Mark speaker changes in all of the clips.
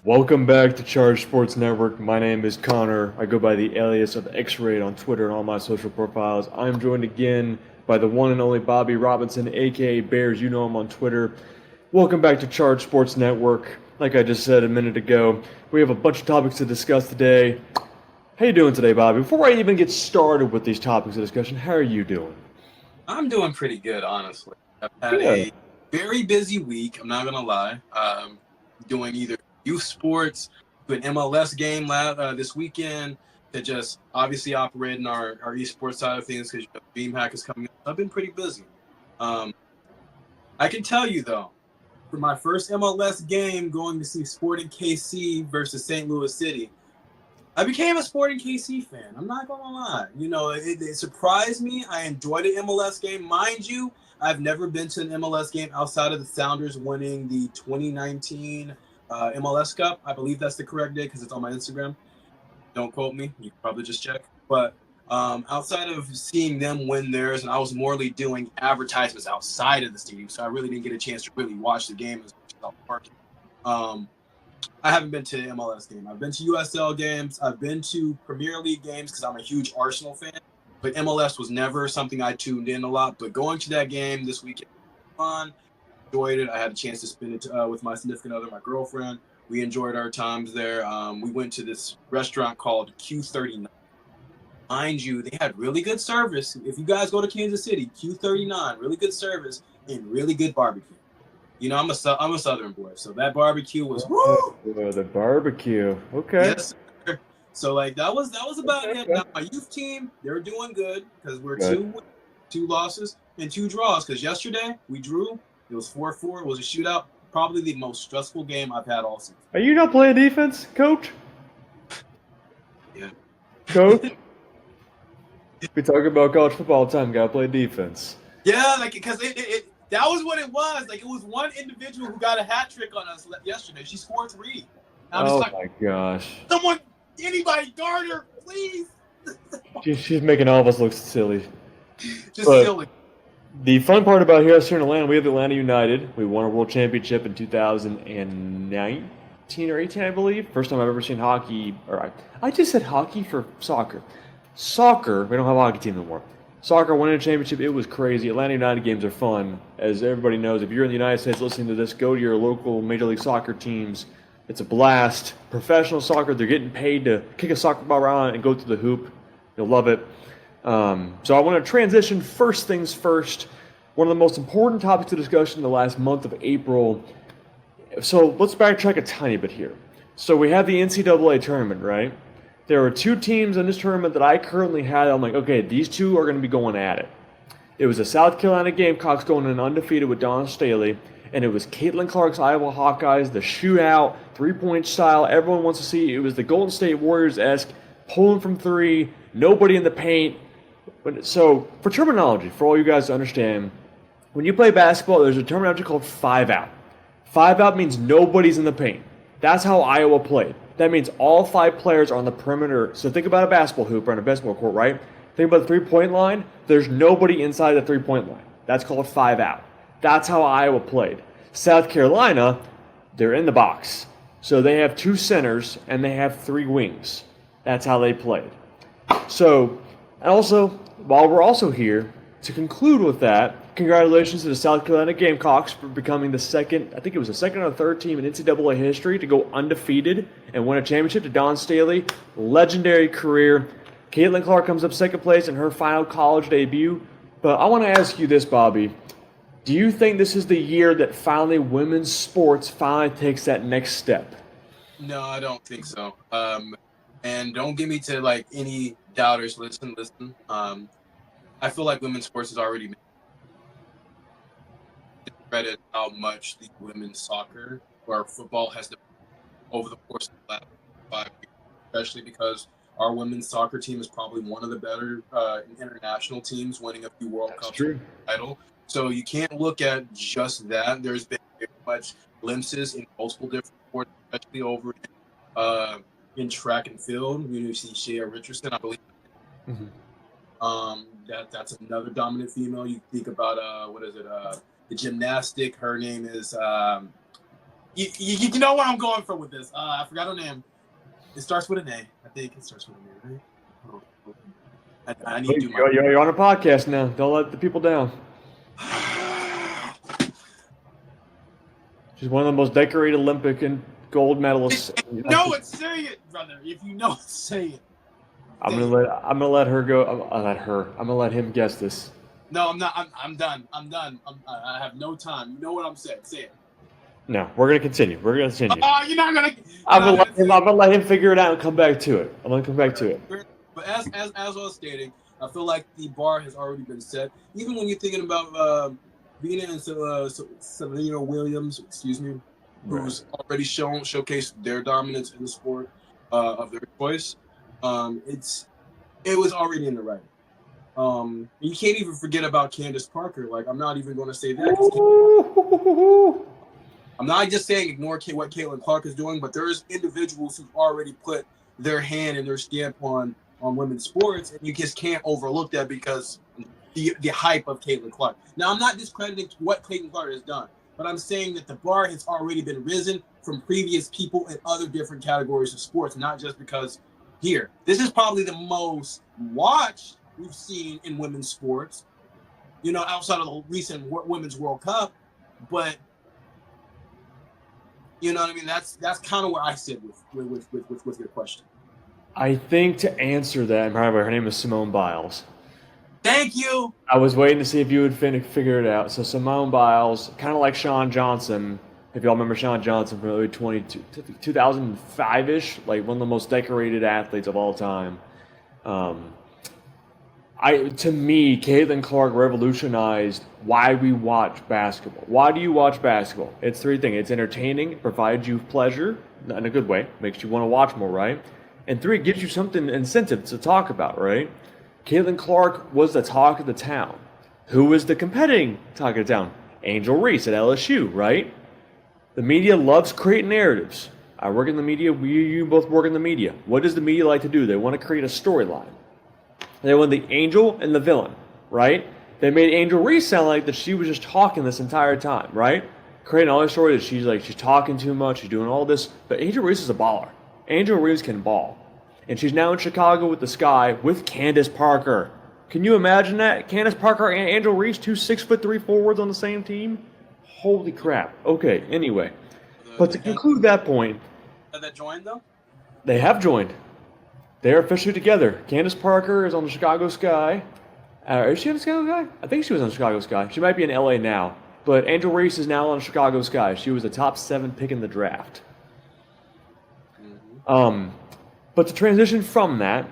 Speaker 1: Welcome back to Charge Sports Network. My name is Connor. I go by the alias of X-Ray on Twitter and all my social profiles. I'm joined again by the one and only Bobby Robinson, aka Bears. You know him on Twitter. Welcome back to Charge Sports Network. Like I just said a minute ago, we have a bunch of topics to discuss today. How you doing today, Bobby? Before I even get started with these topics of discussion, how are you doing?
Speaker 2: I'm doing pretty good, honestly. I've had
Speaker 1: Good.
Speaker 2: a very busy week. I'm not gonna lie. Doing either youth sports, to an MLS game this weekend, to just obviously operating our esports side of things because DreamHack is coming up. I've been pretty busy. Um, I can tell you though, for my first MLS game, going to see Sporting KC versus St. Louis City, I became a Sporting KC fan. I'm not gonna lie. It surprised me. I enjoyed an MLS game, mind you. I've never been to an MLS game outside of the Sounders winning the 2019 MLS Cup. I believe that's the correct day because it's on my Instagram. Don't quote me. You can probably just check. But outside of seeing them win theirs, and I was morely doing advertisements outside of the stadium, so I really didn't get a chance to really watch the game as much as I was working. Um, I haven't been to an MLS game. I've been to USL games. I've been to Premier League games because I'm a huge Arsenal fan. But MLS was never something I tuned in a lot. But going to that game this weekend, fun, enjoyed it. I had a chance to spend it with my significant other, my girlfriend. We enjoyed our times there. We went to this restaurant called Q39. Mind you, they had really good service. If you guys go to Kansas City, Q39, really good service and really good barbecue. I'm a Southern boy, so that barbecue was woo.
Speaker 1: The barbecue. Okay.
Speaker 2: Yes, sir. So like that was about
Speaker 1: Okay.
Speaker 2: it.
Speaker 1: Okay.
Speaker 2: Now my youth team, they're doing good because we're
Speaker 1: Good.
Speaker 2: two losses and two draws. Because yesterday we drew. It was 4-4. It was a shootout. Probably the most stressful game I've had all season.
Speaker 1: Are you not playing defense, coach?
Speaker 2: Yeah.
Speaker 1: Coach? We talk about college football all the time. Gotta play defense.
Speaker 2: Yeah, like because that was what it was. Like it was one individual who got a hat trick on us yesterday. She scored three. And I'm just
Speaker 1: Oh
Speaker 2: like,
Speaker 1: my gosh.
Speaker 2: someone, anybody, guard her, please.
Speaker 1: She's making all of us look silly.
Speaker 2: Just
Speaker 1: But
Speaker 2: silly.
Speaker 1: the fun part about here in Atlanta, we have Atlanta United. We won a world championship in 2019 or 18, I believe. First time I've ever seen hockey. I just said hockey for soccer. Soccer, we don't have a hockey team anymore. Soccer winning a championship, it was crazy. Atlanta United games are fun. As everybody knows, if you're in the United States listening to this, go to your local Major League Soccer teams. It's a blast. Professional soccer, they're getting paid to kick a soccer ball around and go through the hoop. You'll love it. So I want to transition first things first. One of the most important topics of discussion in the last month of April. So let's backtrack a tiny bit here. So we have the NCAA tournament, right? There are two teams in this tournament that I currently had. I'm like, okay, these two are going to be going at it. It was the South Carolina Gamecocks going in undefeated with Don Staley, and it was Caitlin Clark's Iowa Hawkeyes, the shootout, three-point style. Everyone wants to see. It was the Golden State Warriors-esque, pulling from three, nobody in the paint. So, for terminology, for all you guys to understand, when you play basketball, there's a terminology called five out. Five out means nobody's in the paint. That's how Iowa played. That means all five players are on the perimeter. So think about a basketball hoop or on a basketball court, right? Think about the three-point line. There's nobody inside the three-point line. That's called five out. That's how Iowa played. South Carolina, they're in the box. So they have two centers and they have three wings. That's how they played. So, and also, while we're also here, to conclude with that, congratulations to the South Carolina Gamecocks for becoming the second, I think it was the second or third team in NCAA history to go undefeated and win a championship to Don Staley. Legendary career. Caitlin Clark comes up second place in her final college debut. But I want to ask you this, Bobby. Do you think this is the year that finally women's sports finally takes that next step?
Speaker 2: No, I don't think so. And don't get me to like any doubters. Listen. I feel like women's sports has already made credit how much the women's soccer or football has developed over the course of the last 5 years, especially because our women's soccer team is probably one of the better international teams, winning a few World
Speaker 1: That's
Speaker 2: Cups
Speaker 1: true.
Speaker 2: title. So you can't look at just that. There's been very much glimpses in multiple different sports, especially over in track and field. You see Shea Richardson, I believe.
Speaker 1: Mhm.
Speaker 2: That's another dominant female. You think about the gymnastic. Her name is You know where I'm going for with this. I forgot her name. It starts with an A. I think it starts with an A, right? Oh, I need to do my.
Speaker 1: You're on a podcast now. Don't let the people down. She's one of the most decorated Olympic and gold medalists.
Speaker 2: If you know it, say it, brother. If you know it, say it.
Speaker 1: I'm gonna let her go. I'm gonna let him guess this.
Speaker 2: No, I'm not. I'm done. I have no time. You know what I'm saying. Say it.
Speaker 1: No, we're gonna continue.
Speaker 2: Oh, you're not gonna.
Speaker 1: I'm gonna let him figure it out and come back to it. I'm gonna come back to it.
Speaker 2: But as I was stating, I feel like the bar has already been set. Even when you're thinking about Venus and Serena Williams, excuse me, who's already showcased their dominance in the sport of their choice. It was already in the writing. You can't even forget about Candace Parker. Like, I'm not even going to say that. I'm not just saying ignore what Caitlin Clark is doing, but there's individuals who've already put their hand and their stamp on women's sports, and you just can't overlook that because the hype of Caitlin Clark. Now, I'm not discrediting what Caitlin Clark has done, but I'm saying that the bar has already been risen from previous people in other different categories of sports, not just because here. This is probably the most watched we've seen in women's sports, outside of the recent Women's World Cup, but you know what I mean? That's kind of where I sit with your question.
Speaker 1: I think to answer that, her name is Simone Biles.
Speaker 2: Thank you.
Speaker 1: I was waiting to see if you would figure it out. So Simone Biles, kind of like Shawn Johnson, if y'all remember Shawn Johnson from early 2005-ish, like one of the most decorated athletes of all time. To me, Caitlin Clark revolutionized why we watch basketball. Why do you watch basketball? It's three things. It's entertaining, provides you pleasure, in a good way, makes you want to watch more, right? And three, it gives you something incentive to talk about, right? Caitlin Clark was the talk of the town. Who was the competing talk of the town? Angel Reese at LSU, right? The media loves creating narratives. I work in the media. You both work in the media. What does the media like to do? They want to create a storyline. They want the angel and the villain, right? They made Angel Reese sound like that she was just talking this entire time, right? Creating all these stories that she's talking too much, she's doing all this. But Angel Reese is a baller. Angel Reese can ball. And she's now in Chicago with the Sky with Candace Parker. Can you imagine that? Candace Parker and Angel Reese, two 6'3" forwards on the same team? Holy crap. Okay, anyway. But to conclude that point.
Speaker 2: Have they joined, though?
Speaker 1: They have joined. They're officially together. Candace Parker is on the Chicago Sky. Is she on the Chicago Sky? I think she was on the Chicago Sky. She might be in LA now. But Angel Reese is now on the Chicago Sky. She was the top 7 pick in the draft. But to transition from that,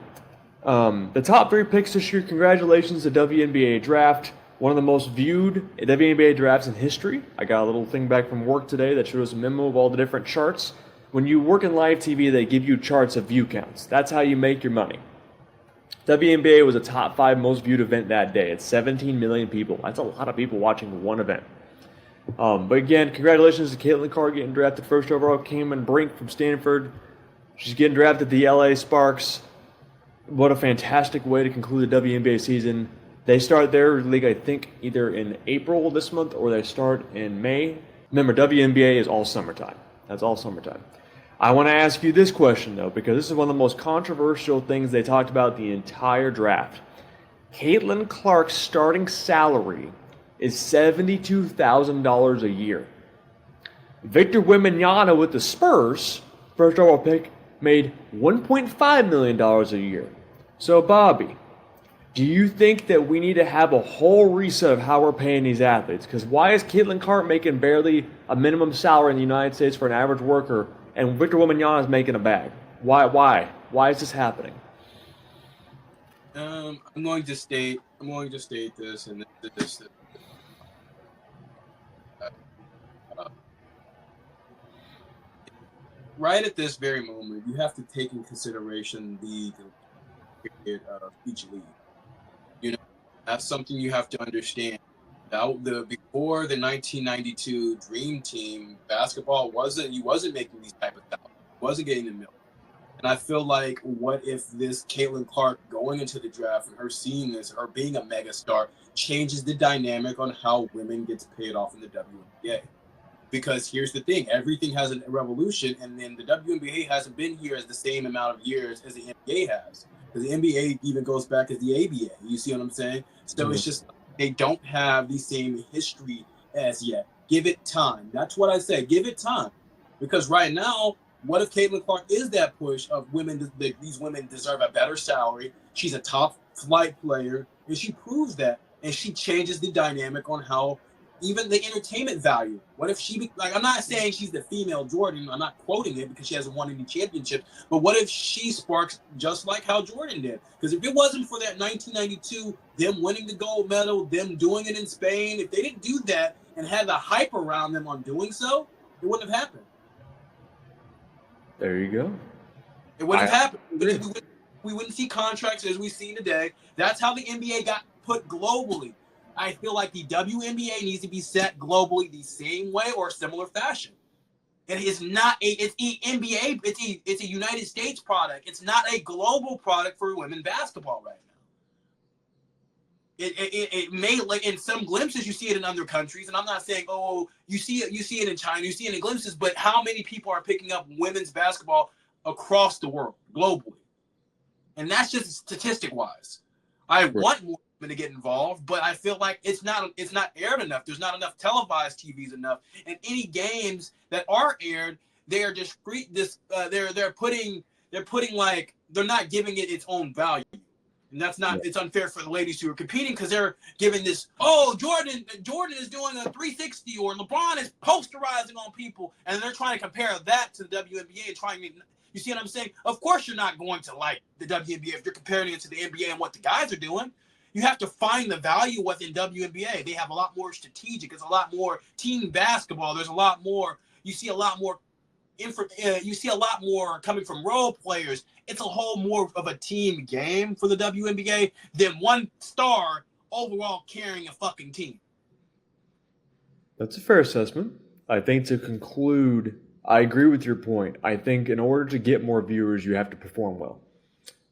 Speaker 1: the top 3 picks this year, congratulations to WNBA draft. One of the most viewed WNBA drafts in history. I got a little thing back from work today that shows a memo of all the different charts. When you work in live TV, they give you charts of view counts. That's how you make your money. WNBA was a top 5 most viewed event that day. It's 17 million people. That's a lot of people watching one event. But again, congratulations to Caitlin Clark getting drafted first overall. Cameron Brink from Stanford. She's getting drafted to the LA Sparks. What a fantastic way to conclude the WNBA season. They start their league, I think, either in April this month or they start in May. Remember, WNBA is all summertime. That's all summertime. I want to ask you this question, though, because this is one of the most controversial things they talked about the entire draft. Caitlin Clark's starting salary is $72,000 a year. Victor Wembanyama with the Spurs, first overall pick, made $1.5 million a year. So, Bobby, do you think that we need to have a whole reset of how we're paying these athletes? Because why is Caitlin Clark making barely a minimum salary in the United States for an average worker, and Victor Wembanyama is making a bag? Why? Why is this happening?
Speaker 2: I'm going to state this, and this. Right at this very moment, you have to take in consideration the period of each league. You know, that's something you have to understand. Before the 1992 Dream Team, basketball wasn't making these type of salaries, wasn't getting the milk. And I feel like, what if this Caitlin Clark going into the draft and her seeing this, her being a megastar, changes the dynamic on how women gets paid off in the WNBA? Because here's the thing, everything has a revolution, and then the WNBA hasn't been here as the same amount of years as the NBA has. Because the NBA even goes back as the ABA. You see what I'm saying? So it's just they don't have the same history as yet. Give it time. That's what I say. Give it time. Because right now, what if Caitlin Clark is that push of women? These women deserve a better salary. She's a top flight player, and she proves that, and she changes the dynamic on how even the entertainment value. What if she I'm not saying she's the female Jordan. I'm not quoting it because she hasn't won any championships. But what if she sparks just like how Jordan did? Because if it wasn't for that 1992, them winning the gold medal, them doing it in Spain, if they didn't do that and had the hype around them on doing so, it wouldn't have happened.
Speaker 1: There you go.
Speaker 2: It wouldn't have happened. We wouldn't see contracts as we see today. That's how the NBA got put globally. I feel like the WNBA needs to be set globally the same way or similar fashion. And it's not it's NBA, it's a United States product. It's not a global product for women basketball right now. It may, like, in some glimpses you see it in other countries, and I'm not saying, oh, you see it in China, you see it in glimpses, but how many people are picking up women's basketball across the world, globally? And that's just statistic wise. I want more women to get involved, but I feel like it's not aired enough. There's not enough televised TVs enough, and any games that are aired, they are just they're putting like, they're not giving it its own value. And that's not, it's unfair for the ladies who are competing because they're giving this, oh, Jordan is doing a 360, or LeBron is posterizing on people, and they're trying to compare that to the WNBA and trying to, you see what I'm saying? Of course you're not going to like the WNBA if you're comparing it to the NBA and what the guys are doing. You have to find the value within WNBA. They have a lot more strategic. It's a lot more team basketball. There's a lot more, you see a lot more coming from role players. It's a whole more of a team game for the WNBA than one star overall carrying a fucking team.
Speaker 1: That's a fair assessment. I think to conclude, I agree with your point. I think in order to get more viewers, you have to perform well.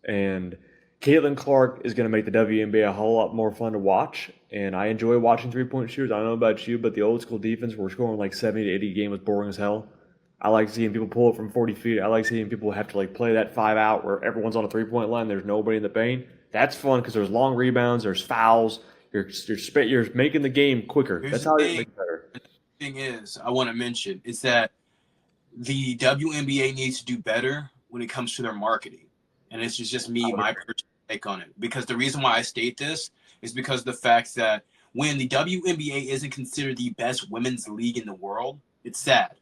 Speaker 1: And Caitlin Clark is going to make the WNBA a whole lot more fun to watch. And I enjoy watching three-point shooters. I don't know about you, but the old school defense where we're scoring like 70 to 80 a game was boring as hell. I like seeing people pull it from 40 feet. I like seeing people have to like play that 5 out where everyone's on a three-point line. There's nobody in the paint. That's fun because there's long rebounds, there's fouls. You're making the game quicker. That's how you make it better.
Speaker 2: The thing is, I want to mention is that the WNBA needs to do better when it comes to their marketing. And this is just me, my personal take on it. Because the reason why I state this is because of the fact that when the WNBA isn't considered the best women's league in the world, it's sad.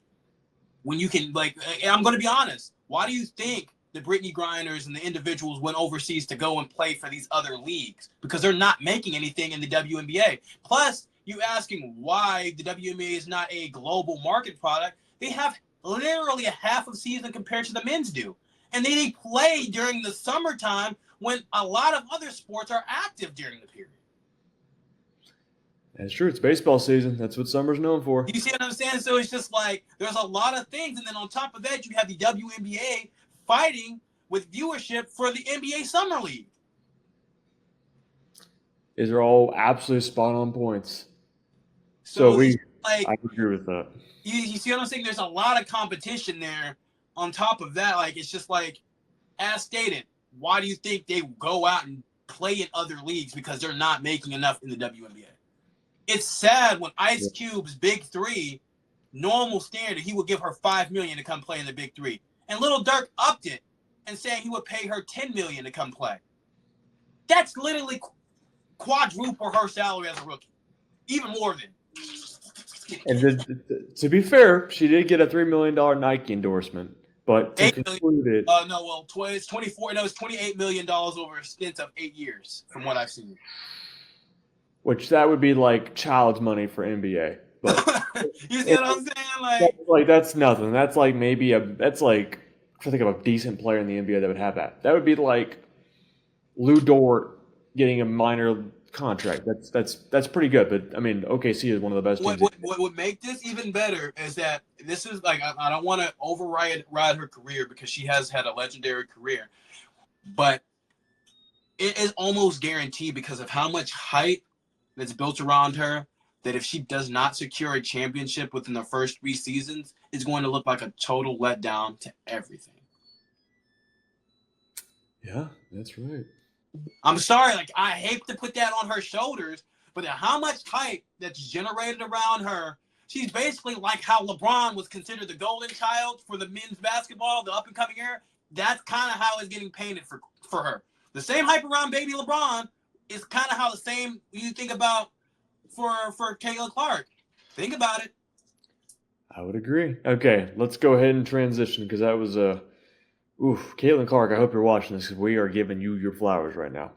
Speaker 2: When you can, like, and I'm going to be honest, why do you think the Brittany Grinders and the individuals went overseas to go and play for these other leagues? Because they're not making anything in the WNBA. Plus, you asking why the WNBA is not a global market product. They have literally a half of season compared to the men's do. And they play during the summertime when a lot of other sports are active during the period.
Speaker 1: That's true. It's baseball season. That's what summer's known for.
Speaker 2: You see what I'm saying? So it's just like there's a lot of things. And then on top of that, you have the WNBA fighting with viewership for the NBA Summer League.
Speaker 1: These are all absolutely spot on points. I agree with that.
Speaker 2: You see what I'm saying? There's a lot of competition there. On top of that, like, it's just like, as stated, why do you think they go out and play in other leagues? Because they're not making enough in the WNBA. It's sad when Ice Cube's Big Three, normal standard, he would give her $5 million to come play in the Big Three. And Lil Durk upped it and saying he would pay her $10 million to come play. That's literally quadruple her salary as a rookie. Even more than.
Speaker 1: And to be fair, she did get a $3 million Nike endorsement. But to conclude it,
Speaker 2: it's 24. No, it's $28 million over a stint of 8 years, from what I've seen.
Speaker 1: Which that would be like child's money for NBA. But
Speaker 2: you see what I'm saying?
Speaker 1: Like that's nothing. That's like that's like, I think of a decent player in the NBA that would have that. That would be like Lou Dort getting a minor contract. That's pretty good. But I mean, OKC is one of the best teams.
Speaker 2: What would make this even better is that this is like, I don't want to ride her career because she has had a legendary career, but it is almost guaranteed because of how much hype that's built around her that if she does not secure a championship within the first 3 seasons, it's going to look like a total letdown to everything.
Speaker 1: Yeah, that's right.
Speaker 2: I'm sorry, like I hate to put that on her shoulders, but how much hype that's generated around her. She's basically like how LeBron was considered the golden child for the men's basketball, the up and coming era. That's kind of how it's getting painted for her. The same hype around baby LeBron is kind of how the same you think about for Kayla Clark. Think about it.
Speaker 1: I would agree. Okay, let's go ahead and transition because that was a. Caitlin Clark, I hope you're watching this because we are giving you your flowers right now.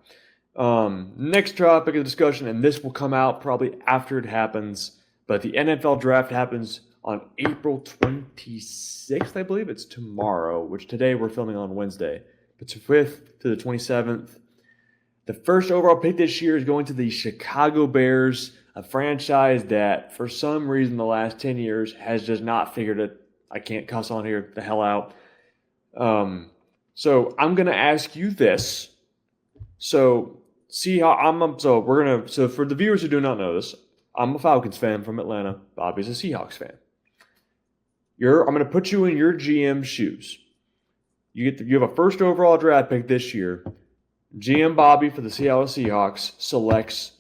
Speaker 1: Next topic of discussion, and this will come out probably after it happens, but the NFL draft happens on April 26th, I believe. It's tomorrow, which today we're filming on Wednesday. But 5th to the 27th. The first overall pick this year is going to the Chicago Bears, a franchise that, for some reason, the last 10 years has just not figured it. I can't cuss on here the hell out. So I'm gonna ask you this. So see how So for the viewers who do not know this, I'm a Falcons fan from Atlanta. Bobby's a Seahawks fan. I'm gonna put you in your GM shoes. You have a first overall draft pick this year. GM Bobby for the Seattle Seahawks selects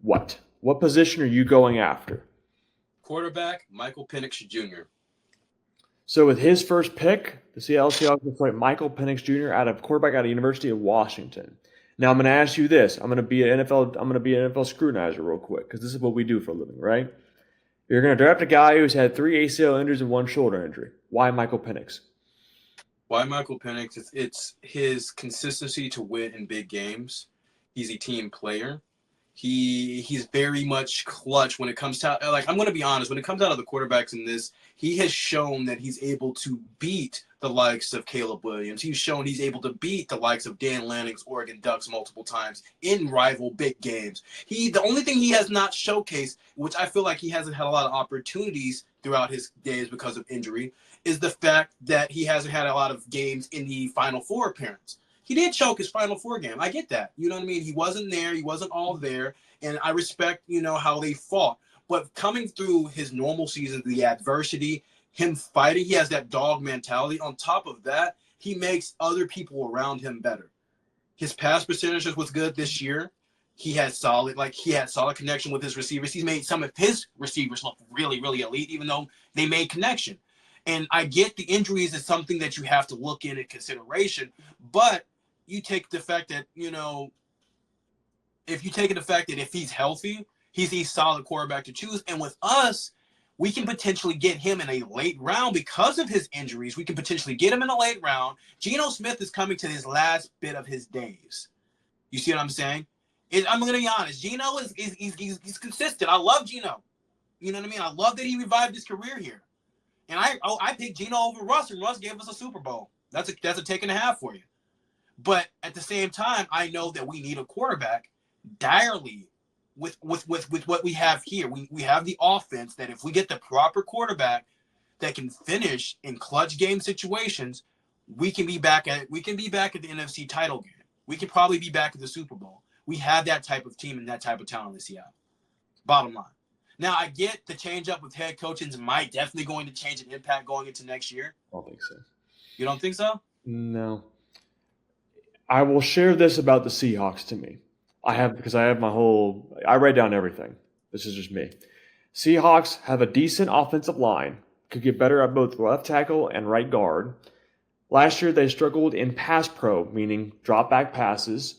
Speaker 1: what? What position are you going after?
Speaker 2: Quarterback Michael Penix Jr.
Speaker 1: So with his first pick, the Seattle Seahawks will select Michael Penix Jr. quarterback out of University of Washington. Now I'm going to ask you this. I'm going to be an NFL scrutinizer real quick because this is what we do for a living, right? You're going to draft a guy who's had 3 ACL injuries and 1 shoulder injury. Why Michael Penix?
Speaker 2: Why Michael Penix? It's his consistency to win in big games. He's a team player. He's very much clutch when it comes to, like, I'm going to be honest, when it comes out of the quarterbacks in this, he has shown that he's able to beat the likes of Caleb Williams. He's shown he's able to beat the likes of Dan Lanning's Oregon Ducks multiple times in rival big games. The only thing he has not showcased, which I feel like he hasn't had a lot of opportunities throughout his days because of injury, is the fact that he hasn't had a lot of games in the Final Four appearance. He did choke his Final Four game. I get that. You know what I mean? He wasn't there. He wasn't all there. And I respect, how they fought. But coming through his normal season, the adversity, him fighting, he has that dog mentality. On top of that, he makes other people around him better. His pass percentage was good this year. He had solid connection with his receivers. He's made some of his receivers look really, really elite, even though they made connection. And I get the injuries is something that you have to look in consideration, but you take the fact that, if you take the fact that if he's healthy, he's a solid quarterback to choose. And with us, we can potentially get him in a late round because of his injuries. We can potentially get him in a late round. Geno Smith is coming to his last bit of his days. You see what I'm saying? I'm going to be honest. Geno he's consistent. I love Geno. You know what I mean? I love that he revived his career here. And I picked Geno over Russ, and Russ gave us a Super Bowl. That's a take and a half for you. But at the same time, I know that we need a quarterback direly with what we have here. We have the offense that if we get the proper quarterback that can finish in clutch game situations, we can be back at the NFC title game. We can probably be back at the Super Bowl. We have that type of team and that type of talent in Seattle. Bottom line. Now, I get the change up with head coaches might definitely going to change an impact going into next year.
Speaker 1: I don't think so.
Speaker 2: You don't think so?
Speaker 1: No. I will share this about the Seahawks to me. I write down everything. This is just me. Seahawks have a decent offensive line. Could get better at both left tackle and right guard. Last year, they struggled in pass pro, meaning drop back passes.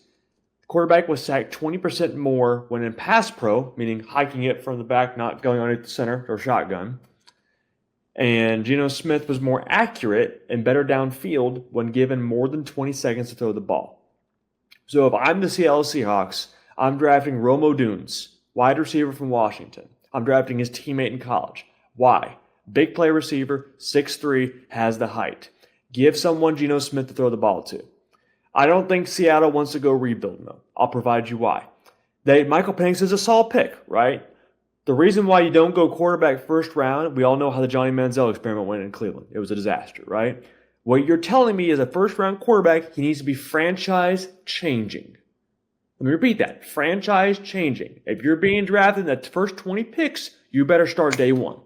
Speaker 1: The quarterback was sacked 20% more when in pass pro, meaning hiking it from the back, not going underneath the center or shotgun. And Geno Smith was more accurate and better downfield when given more than 20 seconds to throw the ball. So if I'm the Seattle Seahawks, I'm drafting Rome Odunze, wide receiver from Washington. I'm drafting his teammate in college. Why? Big play receiver, 6'3", has the height. Give someone Geno Smith to throw the ball to. I don't think Seattle wants to go rebuild, though. I'll provide you why. Michael Penix is a solid pick, right? The reason why you don't go quarterback first round, we all know how the Johnny Manziel experiment went in Cleveland. It was a disaster, right? What you're telling me is a first-round quarterback, he needs to be franchise-changing. Let me repeat that. Franchise changing. If you're being drafted in the first 20 picks, you better start day one.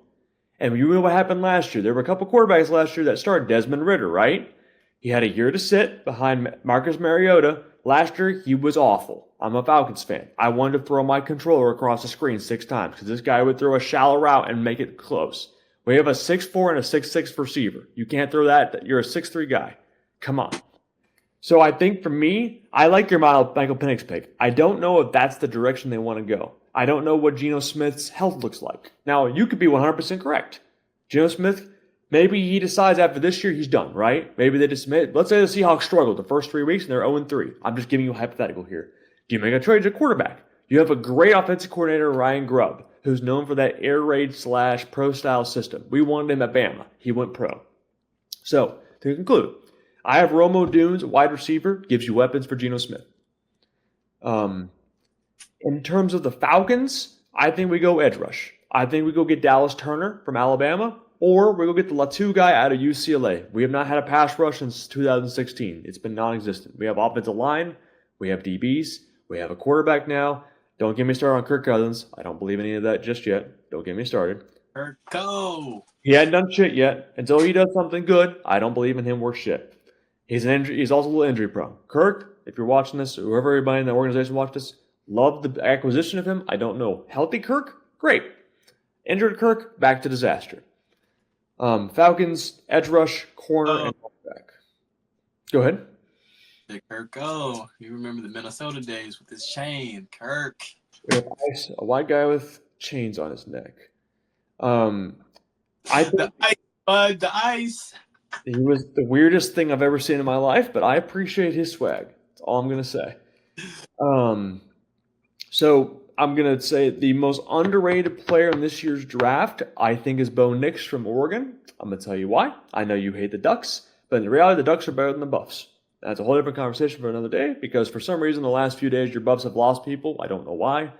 Speaker 1: And you know what happened last year? There were a couple quarterbacks last year that started. Desmond Ridder, right? He had a year to sit behind Marcus Mariota. Last year, he was awful. I'm a Falcons fan. I wanted to throw my controller across the screen 6 times because this guy would throw a shallow route and make it close. We have a 6'4" and a 6'6" receiver. You can't throw that. You're a 6'3" guy. Come on. So I think for me, I like your Michael Penix pick. I don't know if that's the direction they want to go. I don't know what Geno Smith's health looks like. Now, you could be 100% correct. Geno Smith, maybe he decides after this year he's done, right? Maybe they just let's say the Seahawks struggled the first 3 weeks and they're 0-3. I'm just giving you a hypothetical here. Do you make a trade to quarterback? You have a great offensive coordinator, Ryan Grubb, who's known for that air raid / pro style system. We wanted him at Bama. He went pro. So, to conclude, I have Romo Dunes, wide receiver, gives you weapons for Geno Smith. In terms of the Falcons, I think we go edge rush. I think we go get Dallas Turner from Alabama, or we go get the Latu guy out of UCLA. We have not had a pass rush since 2016. It's been non-existent. We have offensive line. We have DBs. We have a quarterback now. Don't get me started on Kirk Cousins. I don't believe any of that just yet. Don't get me started.
Speaker 2: Kirk, go!
Speaker 1: He hadn't done shit yet. Until he does something good, I don't believe in him worth shit. He's also a little injury prone. Kirk, if you're watching this, or whoever everybody in the organization watched this, love the acquisition of him. I don't know. Healthy Kirk? Great. Injured Kirk? Back to disaster. Falcons, edge rush, corner, and back. Go ahead.
Speaker 2: Let Kirk go. You remember the Minnesota days with his chain. Kirk.
Speaker 1: We have a white guy with chains on his neck. I think
Speaker 2: The ice, bud. The ice.
Speaker 1: he was the weirdest thing I've ever seen in my life, but I appreciate his swag. That's all I'm going to say. So I'm going to say the most underrated player in this year's draft, I think, is Bo Nix from Oregon. I'm going to tell you why. I know you hate the Ducks, but in reality, the Ducks are better than the Buffs. That's a whole different conversation for another day because for some reason the last few days your Buffs have lost people. I don't know why.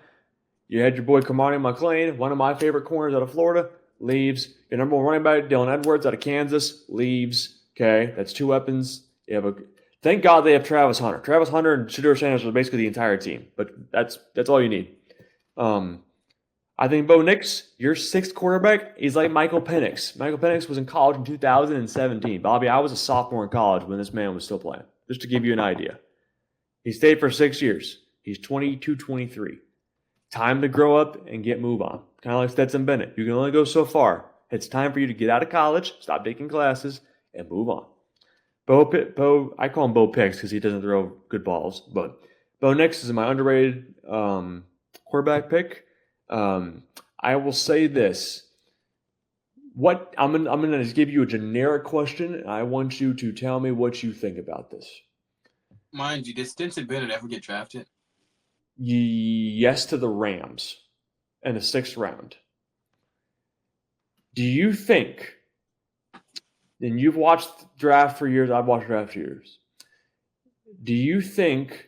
Speaker 1: You had your boy Kamani McLean, one of my favorite corners out of Florida, leaves. Your number one running back, Dylan Edwards out of Kansas, leaves. Okay, that's 2 weapons. Thank God they have Travis Hunter. Travis Hunter and Shedeur Sanders are basically the entire team, but that's all you need. I think Bo Nix, your 6th quarterback, is like Michael Penix. Michael Penix was in college in 2017. Bobby, I was a sophomore in college when this man was still playing, just to give you an idea. He stayed for 6 years. He's 22, 23. Time to grow up and move on. Kind of like Stetson Bennett. You can only go so far. It's time for you to get out of college, stop taking classes, and move on. I call him Bo Picks because he doesn't throw good balls, but Bo Nix is my underrated quarterback pick. I will say this. I'm gonna just give you a generic question, and I want you to tell me what you think about this.
Speaker 2: Mind you, did Stetson Bennett ever get drafted?
Speaker 1: Yes to the Rams in the 6th round. Do you think, and you've watched draft for years, I've watched draft for years, do you think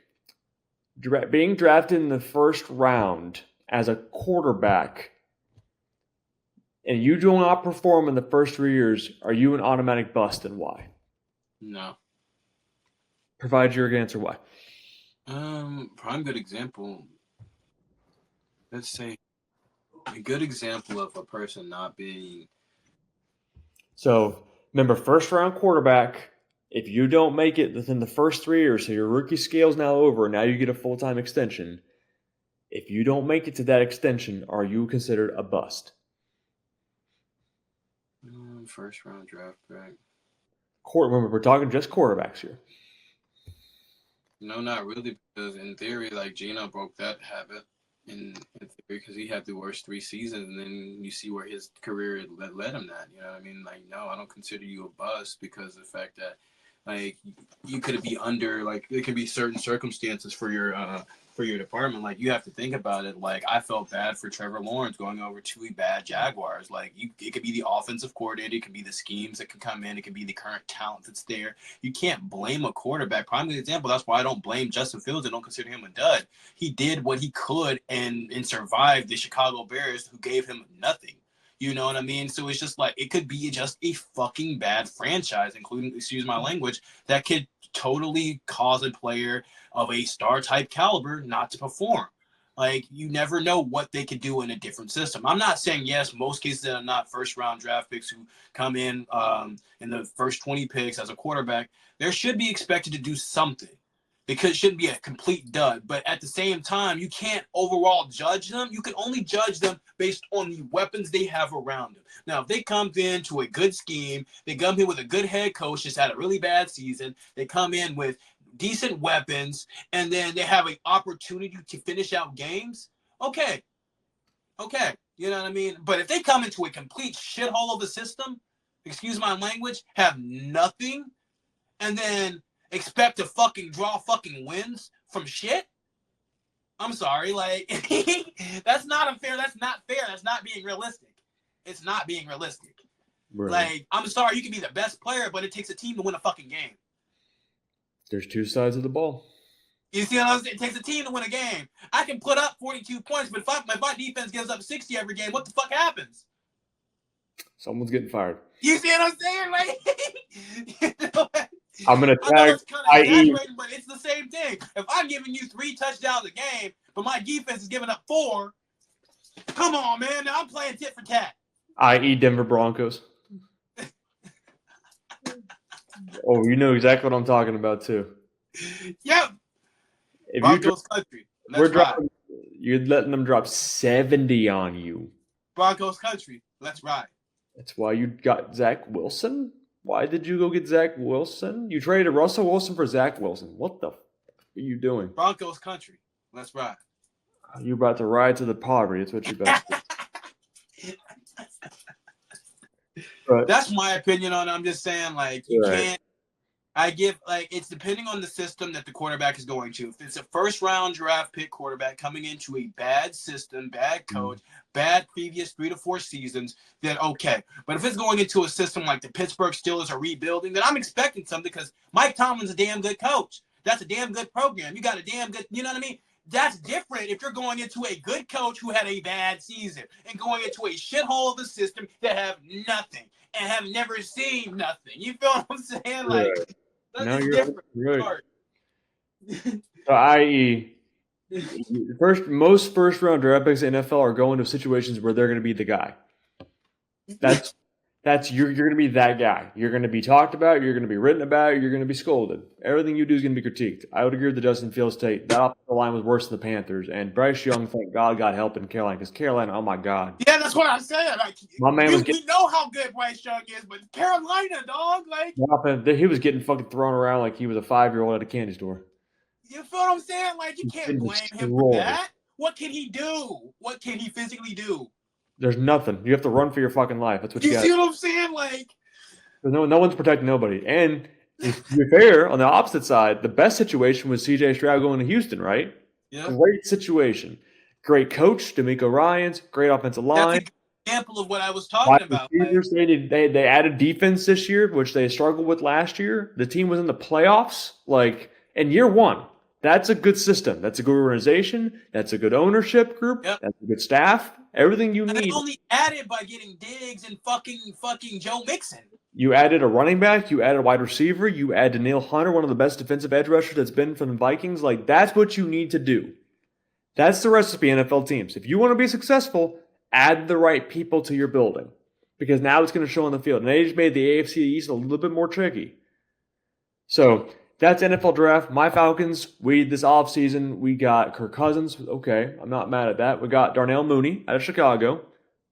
Speaker 1: being drafted in the 1st round as a quarterback and you do not perform in the first 3 years, are you an automatic bust and why?
Speaker 2: No.
Speaker 1: Provide your answer why.
Speaker 2: Prime good example. Let's say a good example of a person not being.
Speaker 1: So remember, 1st round quarterback. If you don't make it within the first 3 years, so your rookie scale is now over, now you get a full-time extension. If you don't make it to that extension, are you considered a bust?
Speaker 2: 1st round draft pick.
Speaker 1: Remember, we're talking just quarterbacks here.
Speaker 2: No, not really, because in theory, like Geno broke that habit in theory because he had the worst 3 seasons, and then you see where his career led him that. You know what I mean? Like, no, I don't consider you a bust because of the fact that, like, you could be under, like, it can be certain circumstances for your department. Like, you have to think about it. Like, I felt bad for Trevor Lawrence going over 2 bad Jaguars. Like, it could be the offensive coordinator, it could be the schemes that can come in, it could be the current talent that's there. You can't blame a quarterback. Prime example, that's why I don't blame Justin Fields. I don't consider him a dud. He did what he could and survived the Chicago Bears, who gave him nothing. You know what I mean? So it's just like, it could be just a fucking bad franchise, including, excuse my language, that could totally cause a player of a star type caliber not to perform. Like, you never know what they could do in a different system. I'm not saying, yes, most cases that are not first round draft picks who come in the first 20 picks as a quarterback, there should be expected to do something, because it shouldn't be a complete dud. But at the same time, you can't overall judge them. You can only judge them based on the weapons they have around them. Now, if they come into a good scheme, they come in with a good head coach, just had a really bad season, they come in with decent weapons, and then they have an opportunity to finish out games, okay. You know what I mean? But if they come into a complete shithole of a system, excuse my language, have nothing, and then expect to fucking draw fucking wins from shit, I'm sorry, like, that's not unfair. That's not fair. That's not being realistic. It's not being realistic. Right. Like, I'm sorry, you can be the best player, but it takes a team to win a fucking game.
Speaker 1: There's two sides of the ball.
Speaker 2: You see what I'm saying? It takes a team to win a game. I can put up 42 points, but if my defense gives up 60 every game, what the fuck happens?
Speaker 1: Someone's getting fired.
Speaker 2: You see what I'm saying? Like, you know,
Speaker 1: I'm going to tag,
Speaker 2: I know it's kind of exaggerating, but it's the same thing. If I'm giving you 3 touchdowns a game, but my defense is giving up 4, come on, man. Now I'm playing tit for tat.
Speaker 1: i.e. Denver Broncos. Oh, you know exactly what I'm talking about, too.
Speaker 2: Yep.
Speaker 1: If
Speaker 2: Broncos country. Let's ride.
Speaker 1: You're letting them drop 70 on you.
Speaker 2: Broncos country. Let's ride.
Speaker 1: That's why you got Zach Wilson? Why did you go get Zach Wilson? You traded Russell Wilson for Zach Wilson. What the fuck are you doing?
Speaker 2: Broncos country. Let's ride.
Speaker 1: You're about to ride to the poverty. That's what you're about to do. But,
Speaker 2: that's my opinion on it. I'm just saying, like, you can't. It's depending on the system that the quarterback is going to. If it's a first round draft pick quarterback coming into a bad system, bad coach, bad previous 3 to 4 seasons, then okay. But if it's going into a system like the Pittsburgh Steelers are rebuilding, then I'm expecting something, because Mike Tomlin's a damn good coach. That's a damn good program. You got a damn good, you know what I mean? That's different if you're going into a good coach who had a bad season and going into a shithole of a system that have nothing and have never seen nothing. You feel what I'm saying? Like,
Speaker 1: no, you're right. So, i.e., most first round draft picks in the NFL are going to situations where they're going to be the guy. That's you're going to be that guy. You're going to be talked about. You're going to be written about. You're going to be scolded. Everything you do is going to be critiqued. I would agree with the Justin Fields take. That offensive line was worse than the Panthers. And Bryce Young, thank God, got help in Carolina, because Carolina, oh my God.
Speaker 2: Yeah, that's what I'm saying. Like,
Speaker 1: my man
Speaker 2: we know how good Bryce Young is, but Carolina, dog, like,
Speaker 1: he was getting fucking thrown around like he was a 5-year-old at a candy store.
Speaker 2: You feel what I'm saying? Like, you can't blame him for that. What can he do? What can he physically do?
Speaker 1: There's nothing. You have to run for your fucking life. That's what you got.
Speaker 2: You see what I'm saying? Like,
Speaker 1: no one's protecting nobody. And to be fair, on the opposite side, the best situation was C.J. Stroud going to Houston, right?
Speaker 2: Yeah.
Speaker 1: Great situation. Great coach, D'Amico Ryans. Great offensive line.
Speaker 2: That's an example of what I was talking about.
Speaker 1: They added defense this year, which they struggled with last year. The team was in the playoffs, like, in year 1. That's a good system. That's a good organization. That's a good ownership group.
Speaker 2: Yep.
Speaker 1: That's a good staff. Everything you need.
Speaker 2: They only added by getting Diggs and fucking Joe Mixon.
Speaker 1: You added a running back. You added a wide receiver. You added Danielle Hunter, one of the best defensive edge rushers that's been from the Vikings. Like, that's what you need to do. That's the recipe, NFL teams. If you want to be successful, add the right people to your building, because now it's going to show on the field. And they just made the AFC East a little bit more tricky. So that's NFL draft. My Falcons, this offseason, we got Kirk Cousins. Okay, I'm not mad at that. We got Darnell Mooney out of Chicago,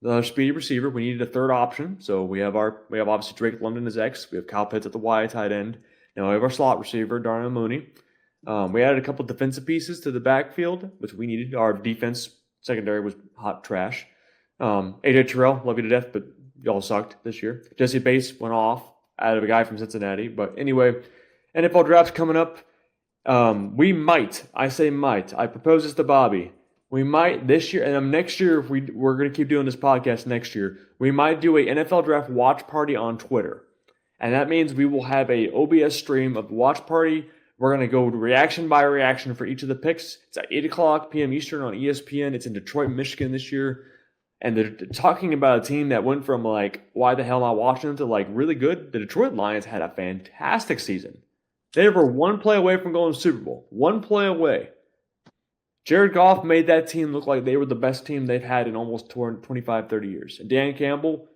Speaker 1: the speedy receiver. We needed a third option. So we have obviously Drake London as X. We have Kyle Pitts at the Y tight end. Now we have our slot receiver, Darnell Mooney. We added a couple defensive pieces to the backfield, which we needed. Our defense secondary was hot trash. AJ Terrell, love you to death, but y'all sucked this year. Jesse Bates went off out of a guy from Cincinnati. But anyway, NFL draft's coming up. We might, I say might, I propose this to Bobby. We might this year, and next year, if we're going to keep doing this podcast next year, we might do a NFL draft watch party on Twitter. And that means we will have a OBS stream of the watch party. We're going to go reaction by reaction for each of the picks. It's at 8 o'clock p.m. Eastern on ESPN. It's in Detroit, Michigan this year. And they're talking about a team that went from like, why the hell am I watching them to like really good. The Detroit Lions had a fantastic season. They were one play away from going to the Super Bowl. One play away. Jared Goff made that team look like they were the best team they've had in almost 25, 30 years. And Dan Campbell,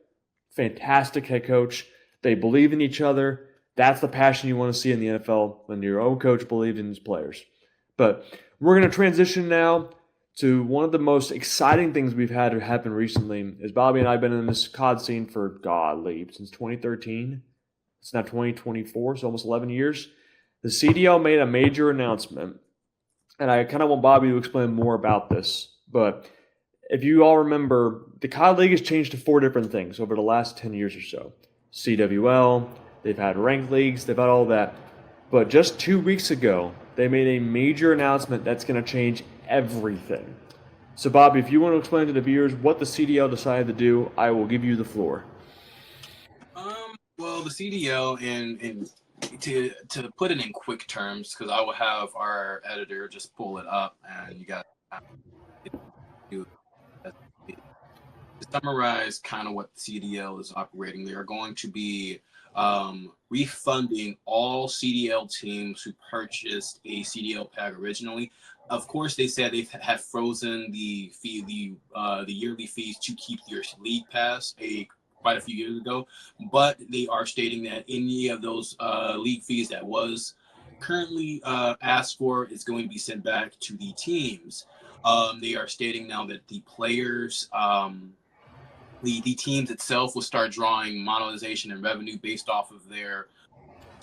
Speaker 1: fantastic head coach. They believe in each other. That's the passion you want to see in the NFL when your own coach believes in his players. But we're going to transition now to one of the most exciting things we've had happen recently. Is Bobby and I have been in this COD scene for, godly, since 2013. It's now 2024, so almost 11 years. The CDL made a major announcement, and I kind of want Bobby to explain more about this. But if you all remember, the COD League has changed to 4 different things over the last 10 years or so. CWL, they've had ranked leagues, they've had all that. But just 2 weeks ago, they made a major announcement that's going to change everything. So, Bobby, if you want to explain to the viewers what the CDL decided to do, I will give you the floor.
Speaker 2: Well, the CDL, and to put it in quick terms, because I will have our editor just pull it up, and you got to summarize kind of what the CDL is operating. They are going to be refunding all CDL teams who purchased a CDL pack originally. Of course, they said they have frozen the yearly fees to keep your league pass quite a few years ago, but they are stating that any of those league fees that was currently asked for is going to be sent back to the teams. They are stating now that the players, the teams itself will start drawing monetization and revenue based off of their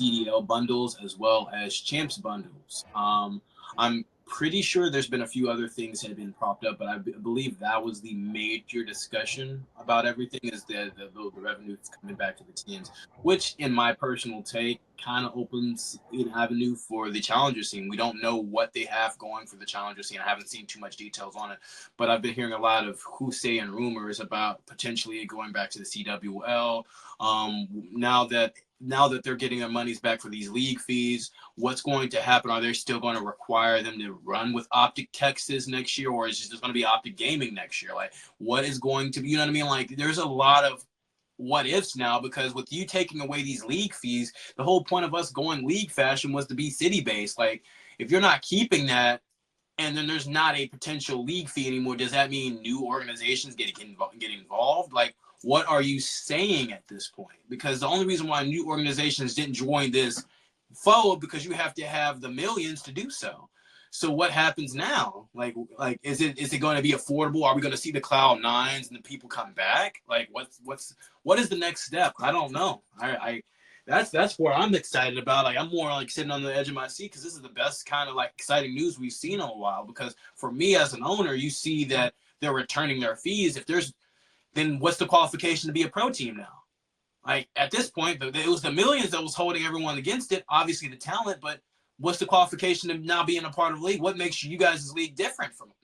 Speaker 2: CDL bundles as well as champs bundles. I'm pretty sure there's been a few other things that have been propped up, but I believe that was the major discussion about everything, is the revenue coming back to the teams, which in my personal take kind of opens an avenue for the challenger scene. We don't know what they have going for the challenger scene. I haven't seen too much details on it, but I've been hearing a lot of hearsay and rumors about potentially going back to the CWL. Now that they're getting their monies back for these league fees, what's going to happen? Are they still going to require them to run with Optic Texas next year, or is it just going to be Optic Gaming next year? Like, what is going to be, you know what I mean? Like, there's a lot of what ifs now, because with you taking away these league fees, the whole point of us going league fashion was to be city based. Like, if you're not keeping that, and then there's not a potential league fee anymore, does that mean new organizations get involved? Like, what are you saying at this point? Because the only reason why new organizations didn't join this fold, because you have to have the millions to do so. So what happens now? Like is it going to be affordable? Are we going to see the Cloud9s and the people come back? Like what is the next step? I don't know. That's what I'm excited about. Like, I'm more like sitting on the edge of my seat, because this is the best kind of like exciting news we've seen in a while. Because for me as an owner, you see that they're returning their fees. Then what's the qualification to be a pro team now? Like, at this point, it was the millions that was holding everyone against it. Obviously the talent, but what's the qualification to now being a part of the league? What makes you guys' league different from,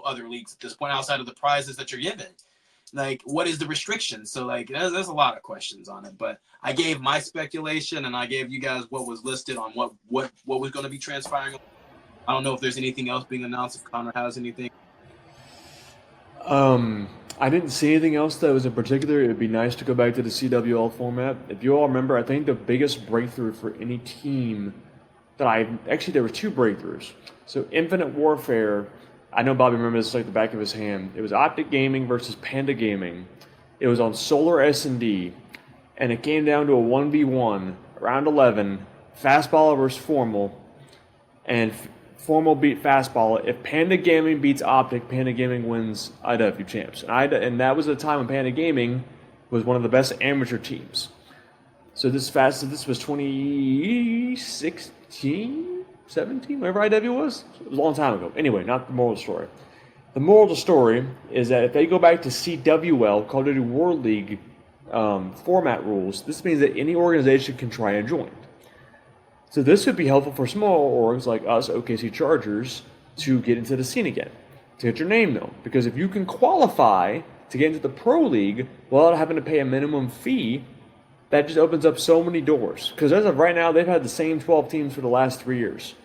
Speaker 2: other leagues at this point, outside of the prizes that you're given? Like, what is the restriction? So, like, there's a lot of questions on it. But I gave my speculation, and I gave you guys what was listed on what was going to be transpiring. I don't know if there's anything else being announced, if Connor has anything.
Speaker 1: I didn't see anything else that was in particular. It would be nice to go back to the CWL format. If you all remember, I think the biggest breakthrough for any team there were 2 breakthroughs. So Infinite Warfare, I know Bobby remembers this like the back of his hand. It was Optic Gaming versus Panda Gaming. It was on Solar S&D, and it came down to a 1v1, round 11, Fastballer versus Formal, and Formal beat Fastball. If Panda Gaming beats Optic, Panda Gaming wins IW champs. And that was a time when Panda Gaming was one of the best amateur teams. So this was 2016, 17, whatever IW was. It was a long time ago. Anyway, not the moral of the story. The moral of the story is that if they go back to CWL, Call of Duty World League format rules, this means that any organization can try and join. So this would be helpful for small orgs like us, OKC Chargers, to get into the scene again, to get your name known. Because if you can qualify to get into the Pro League without having to pay a minimum fee, that just opens up so many doors. Because as of right now, they've had the same 12 teams for the last 3 years.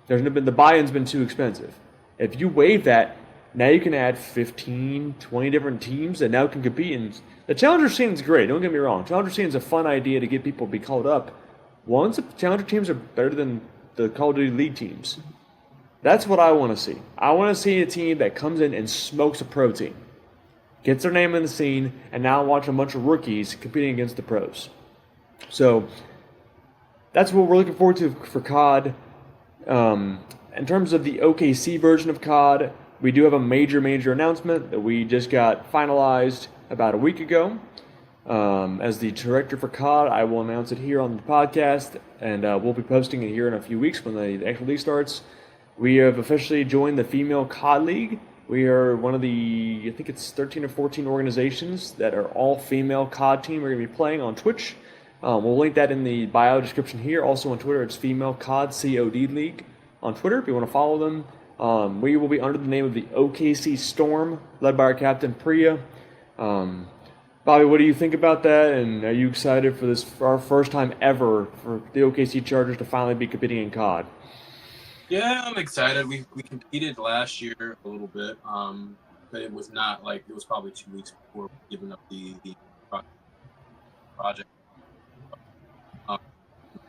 Speaker 1: The buy-in's been too expensive. If you waive that, Now you can add 15, 20 different teams that now can compete. And the Challenger scene is great. Don't get me wrong. Challenger scene is a fun idea to get people to be called up. Once the Challenger teams are better than the Call of Duty League teams, that's what I want to see. I want to see a team that comes in and smokes a pro team, gets their name in the scene, and now watch a bunch of rookies competing against the pros. So that's what we're looking forward to for COD. In terms of the OKC version of COD, we do have a major announcement that we just got finalized about a week ago. As the director for COD, I will announce it here on the podcast, and we'll be posting it here in a few weeks when the actual league starts. We have officially joined the Female COD League. We are one of the, I think it's 13 or 14 organizations that are all female COD team. We're going to be playing on Twitch. We'll link that in the bio description here. Also on Twitter, it's Female COD COD League on Twitter if you want to follow them. We will be under the name of the OKC Storm, led by our captain Priya. Bobby, what do you think about that? And are you excited for this, for our first time ever for the OKC Chargers to finally be competing in COD?
Speaker 2: Yeah, I'm excited. We competed last year a little bit, but it was not like it was probably 2 weeks before giving up the project.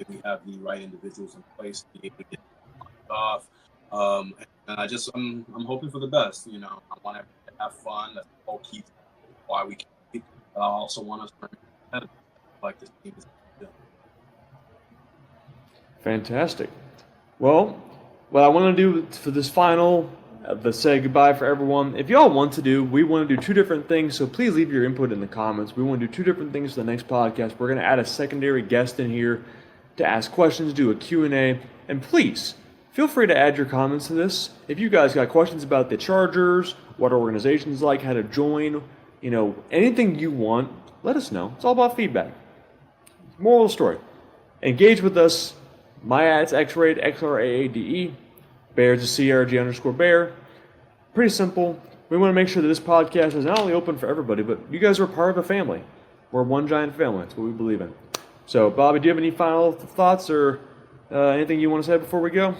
Speaker 2: We have the right individuals in place to be able to get it off. And I'm hoping for the best. You know, I want everyone to have fun. That's the whole key why we compete. But I also want us to competitive like this team is doing.
Speaker 1: Fantastic. Well, what I want to do for this final, to say goodbye for everyone. If y'all want to do, we want to do two different things, so please leave your input in the comments. We want to do two different things for the next podcast. We're going to add a secondary guest in here to ask questions, do a Q&A, and please, feel free to add your comments to this. If you guys got questions about the Chargers, what our organization's like, how to join, you know, anything you want, let us know. It's all about feedback. Moral of the story. Engage with us. My ad's X-Raid, XRAADE. Bears is CRG_Bear. Pretty simple. We want to make sure that this podcast is not only open for everybody, but you guys are part of a family. We're one giant family. That's what we believe in. So, Bobby, do you have any final thoughts or anything you want to say before we go?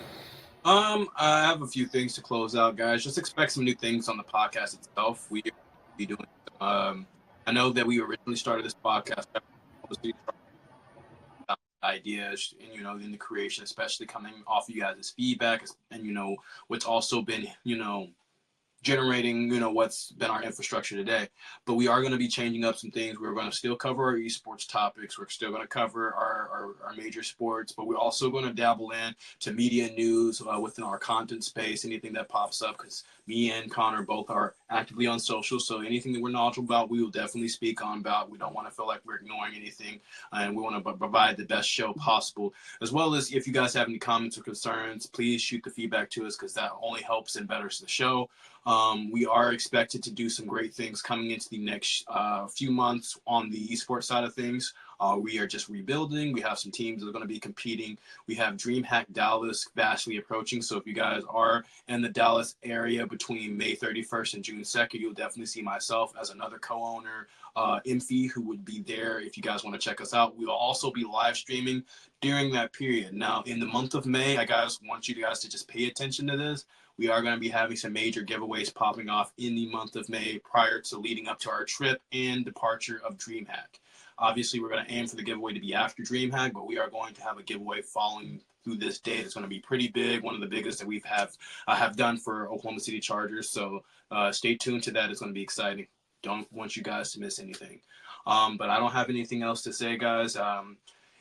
Speaker 2: I have a few things to close out, guys. Just expect some new things on the podcast itself. We will be doing. I know that we originally started this podcast ideas and in the creation, especially coming off of you guys' feedback, and what's also been generating what's been our infrastructure today. But we are going to be changing up some things. We're going to still cover our esports topics. We're still going to cover our major sports, but we're also going to dabble in to media news within our content space, anything that pops up, because me and Connor both are actively on social, so anything that we're knowledgeable about, we will definitely speak on about. We don't want to feel like we're ignoring anything, and we want to provide the best show possible. As well as, if you guys have any comments or concerns, please shoot the feedback to us, because that only helps and betters the show. We are expected to do some great things coming into the next few months on the esports side of things. We are just rebuilding. We have some teams that are going to be competing. We have DreamHack Dallas vastly approaching. So if you guys are in the Dallas area between May 31st and June 2nd, you'll definitely see myself as another co-owner, Imphy, who would be there if you guys want to check us out. We will also be live streaming during that period. Now, in the month of May, I guys want you guys to just pay attention to this. We are going to be having some major giveaways popping off in the month of May prior to leading up to our trip and departure of DreamHack. Obviously, we're going to aim for the giveaway to be after DreamHack, but we are going to have a giveaway following through this date. It's going to be pretty big, one of the biggest that we've have done for Oklahoma City Chargers. So stay tuned to that. It's going to be exciting. Don't want you guys to miss anything. But I don't have anything else to say, guys.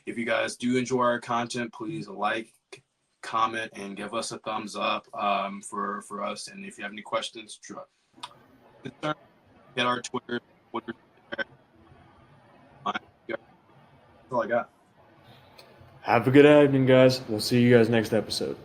Speaker 2: If you guys do enjoy our content, please like, comment, and give us a thumbs up for us. And if you have any questions, get our Twitter. That's all I got.
Speaker 1: Have a good evening, guys. We'll see you guys next episode.